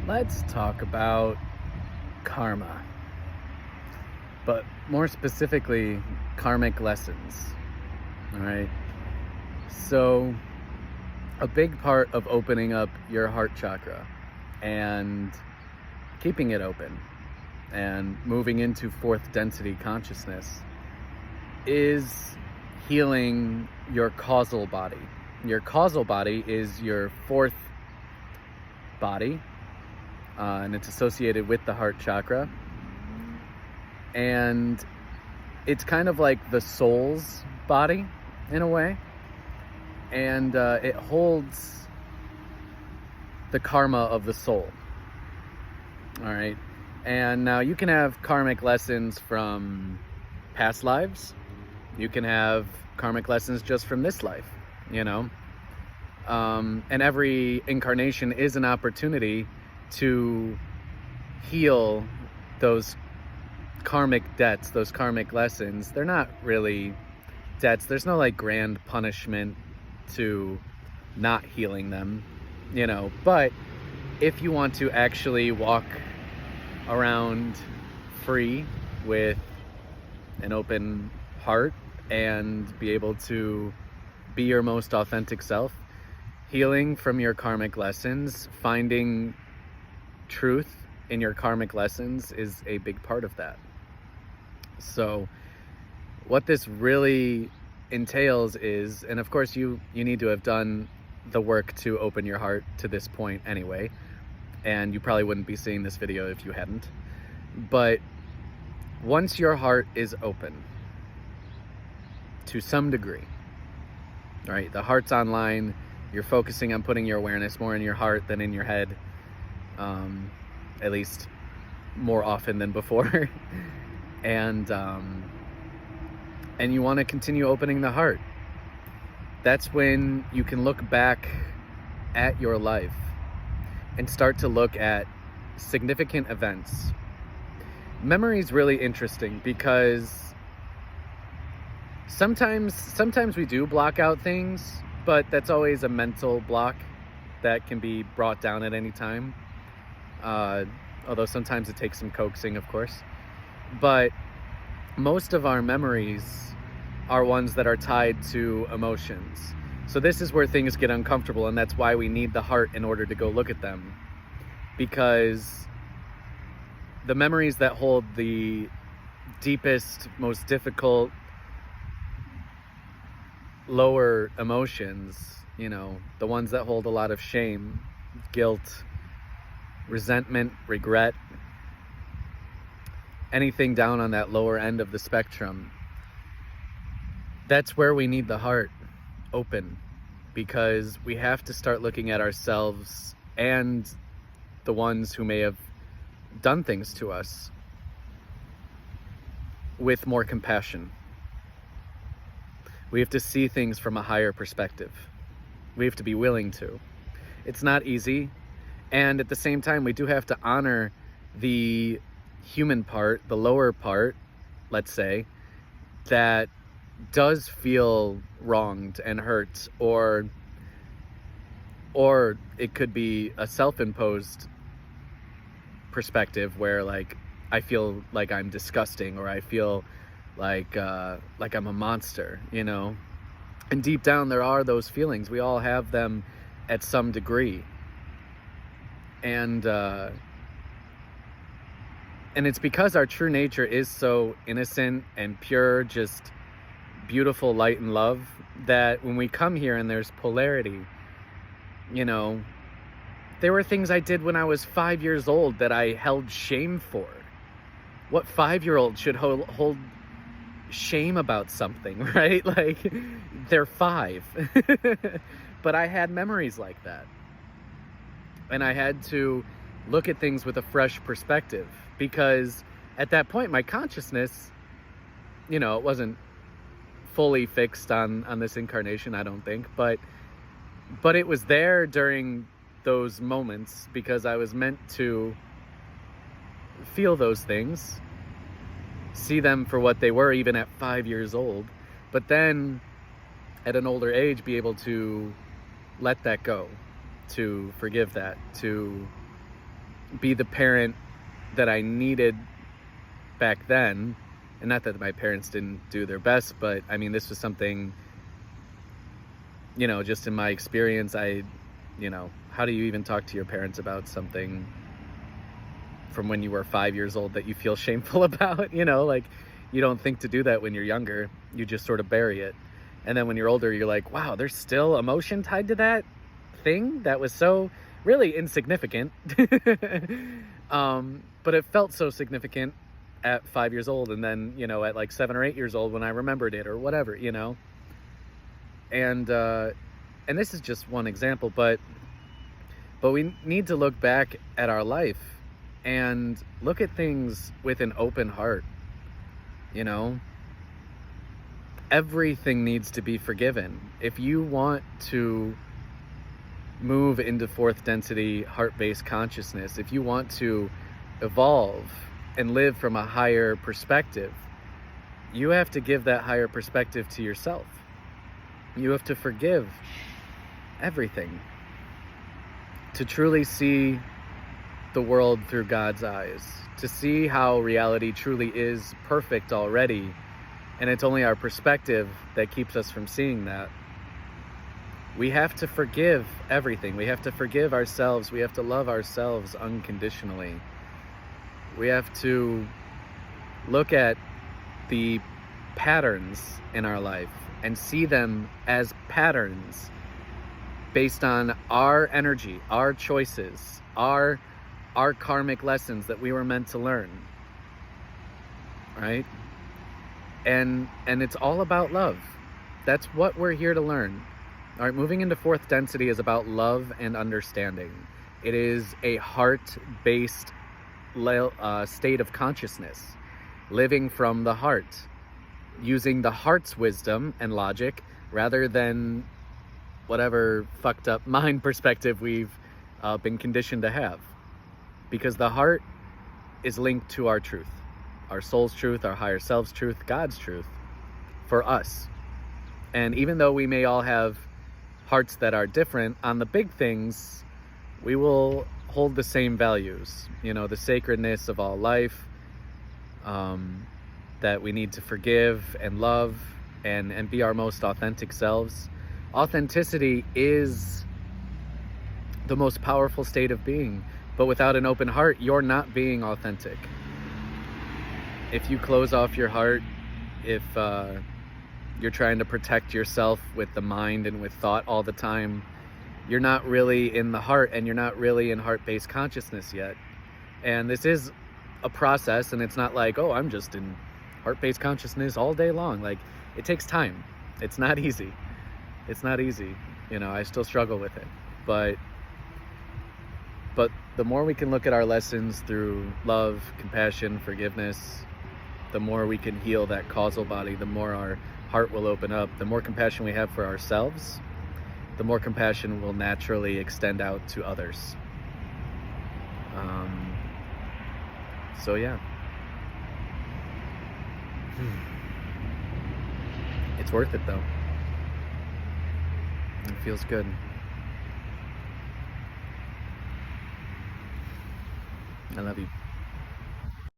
Let's talk about karma, but more specifically, karmic lessons. All right. So, a big part of opening up your heart chakra and keeping it open and moving into fourth density consciousness is healing your causal body. Your causal body is your fourth body, and it's associated with the heart chakra. And it's kind of like the soul's body in a way. And it holds the karma of the soul. All right. And now you can have karmic lessons from past lives. You can have karmic lessons just from this life, you know. And every incarnation is an opportunity to heal those karmic debts, those karmic lessons. They're not really debts. There's no like grand punishment to not healing them, you know. But if you want to actually walk around free with an open heart and be able to be your most authentic self, healing from your karmic lessons, finding truth in your karmic lessons is a big part of that. So what this really entails is, and of course you need to have done the work to open your heart to this point anyway, and you probably wouldn't be seeing this video if you hadn't, but once your heart is open to some degree, all right, the heart's online, you're focusing on putting your awareness more in your heart than in your head, at least more often than before. and you want to continue opening the heart. That's when you can look back at your life and start to look at significant events. Memory is really interesting because sometimes we do block out things, but that's always a mental block that can be brought down at any time. Although sometimes it takes some coaxing, of course. But most of our memories are ones that are tied to emotions. So this is where things get uncomfortable, and that's why we need the heart in order to go look at them. Because the memories that hold the deepest, most difficult, lower emotions, you know, the ones that hold a lot of shame, guilt, resentment, regret, anything down on that lower end of the spectrum, that's where we need the heart open, because we have to start looking at ourselves and the ones who may have done things to us with more compassion. We have to see things from a higher perspective. We have to be willing to. It's not easy. And at the same time, we do have to honor the human part, the lower part, let's say, that does feel wronged and hurt, or it could be a self-imposed perspective where, like, I feel like I'm disgusting, or I feel like I'm a monster, you know. And deep down, there are those feelings. We all have them at some degree. And it's because our true nature is so innocent and pure, just beautiful light and love, that when we come here and there's polarity, you know, there were things I did when I was 5 years old that I held shame for. What 5-year-old should hold shame about something, right? Like, they're 5. But I had memories like that. And I had to look at things with a fresh perspective, because at that point, my consciousness, you know, it wasn't fully fixed on this incarnation, I don't think, but it was there during those moments, because I was meant to feel those things, see them for what they were, even at 5 years old, but then at an older age, be able to let that go, to forgive that, to be the parent that I needed back then. And not that my parents didn't do their best, but I mean, this was something, just in my experience, how do you even talk to your parents about something from when you were 5 years old that you feel shameful about? Like, you don't think to do that when you're younger. You just sort of bury it. And then when you're older, you're like, wow, there's still emotion tied to that thing that was so really insignificant. But it felt so significant at 5 years old. And then, at like 7 or 8 years old when I remembered it or whatever, And this is just one example, but we need to look back at our life and look at things with an open heart. Everything needs to be forgiven. If you want to move into fourth density heart-based consciousness, if you want to evolve and live from a higher perspective, you have to give that higher perspective to yourself. You have to forgive everything to truly see the world through God's eyes, to see how reality truly is perfect already, and it's only our perspective that keeps us from seeing that. We have to forgive everything. We have to forgive ourselves. We have to love ourselves unconditionally. We have to look at the patterns in our life and see them as patterns based on our energy, our choices, our karmic lessons that we were meant to learn, right? And it's all about love. That's what we're here to learn. All right, moving into fourth density is about love and understanding. It is a heart-based state of consciousness, living from the heart, using the heart's wisdom and logic rather than whatever fucked up mind perspective we've been conditioned to have. Because the heart is linked to our truth, our soul's truth, our higher self's truth, God's truth for us. And even though we may all have hearts that are different, on the big things, we will hold the same values. The sacredness of all life, that we need to forgive and love and be our most authentic selves. Authenticity is the most powerful state of being, but without an open heart, you're not being authentic. If you close off your heart, if you're trying to protect yourself with the mind and with thought all the time, you're not really in the heart, and you're not really in heart-based consciousness yet. And this is a process, and it's not like, oh, I'm just in heart-based consciousness all day long. Like, it takes time. It's not easy. It's not easy. I still struggle with it. But the more we can look at our lessons through love, compassion, forgiveness, the more we can heal that causal body, the more our heart will open up. The more compassion we have for ourselves, the more compassion will naturally extend out to others. So yeah. It's worth it though. It feels good. I love you.